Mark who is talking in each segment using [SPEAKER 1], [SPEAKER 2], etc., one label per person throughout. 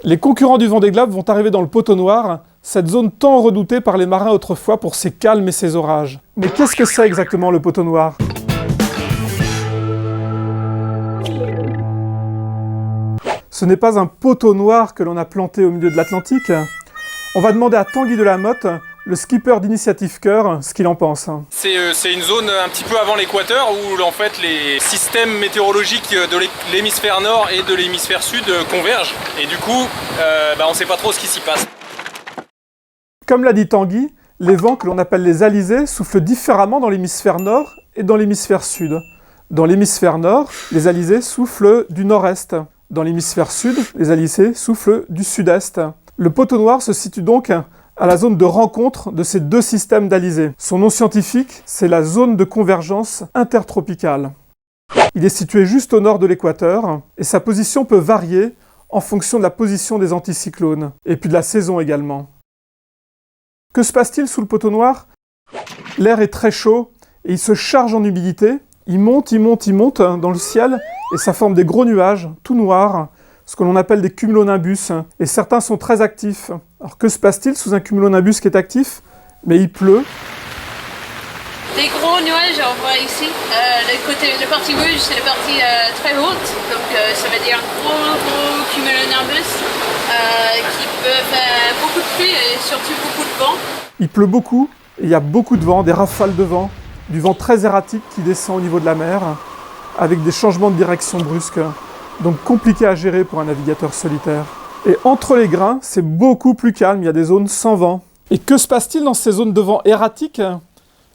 [SPEAKER 1] Les concurrents du Vendée Globe vont arriver dans le Poteau Noir, cette zone tant redoutée par les marins autrefois pour ses calmes et ses orages. Mais qu'est-ce que c'est exactement le Poteau Noir ? Ce n'est pas un poteau noir que l'on a planté au milieu de l'Atlantique. On va demander à Tanguy Delamotte, le skipper d'Initiative Cœur, ce qu'il en pense.
[SPEAKER 2] C'est une zone un petit peu avant l'équateur où en fait les systèmes météorologiques de l'hémisphère nord et de l'hémisphère sud convergent. Et du coup, on ne sait pas trop ce qui s'y passe.
[SPEAKER 1] Comme l'a dit Tanguy, les vents que l'on appelle les alizés soufflent différemment dans l'hémisphère nord et dans l'hémisphère sud. Dans l'hémisphère nord, les alizés soufflent du nord-est. Dans l'hémisphère sud, les alizés soufflent du sud-est. Le Poteau Noir se situe donc à la zone de rencontre de ces deux systèmes d'alizés. Son nom scientifique, c'est la zone de convergence intertropicale. Il est situé juste au nord de l'équateur et sa position peut varier en fonction de la position des anticyclones et puis de la saison également. Que se passe-t-il sous le Poteau Noir ? L'air est très chaud et il se charge en humidité. Il monte dans le ciel et ça forme des gros nuages, tout noirs, ce que l'on appelle des cumulonimbus. Et certains sont très actifs. Alors que se passe-t-il sous un cumulonimbus qui est actif ? Mais il pleut.
[SPEAKER 3] Des gros nuages, on voit ici. La partie rouge, c'est la partie très haute. Donc ça veut dire gros cumulonimbus qui peuvent faire beaucoup de pluie et surtout beaucoup de vent.
[SPEAKER 1] Il pleut beaucoup et il y a beaucoup de vent, des rafales de vent. Du vent très erratique qui descend au niveau de la mer, avec des changements de direction brusques, donc compliqué à gérer pour un navigateur solitaire. Et entre les grains, c'est beaucoup plus calme, il y a des zones sans vent. Et que se passe-t-il dans ces zones de vent erratique ?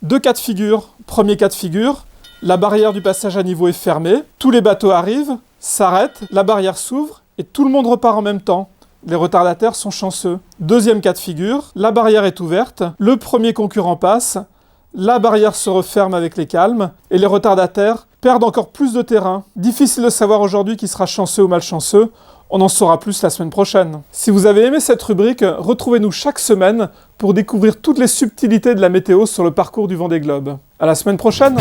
[SPEAKER 1] Deux cas de figure. Premier cas de figure, la barrière du passage à niveau est fermée, tous les bateaux arrivent, s'arrêtent, la barrière s'ouvre et tout le monde repart en même temps. Les retardataires sont chanceux. Deuxième cas de figure, la barrière est ouverte, le premier concurrent passe, la barrière se referme avec les calmes et les retardataires perdent encore plus de terrain. Difficile de savoir aujourd'hui qui sera chanceux ou malchanceux, on en saura plus la semaine prochaine. Si vous avez aimé cette rubrique, retrouvez-nous chaque semaine pour découvrir toutes les subtilités de la météo sur le parcours du Vendée Globe. À la semaine prochaine!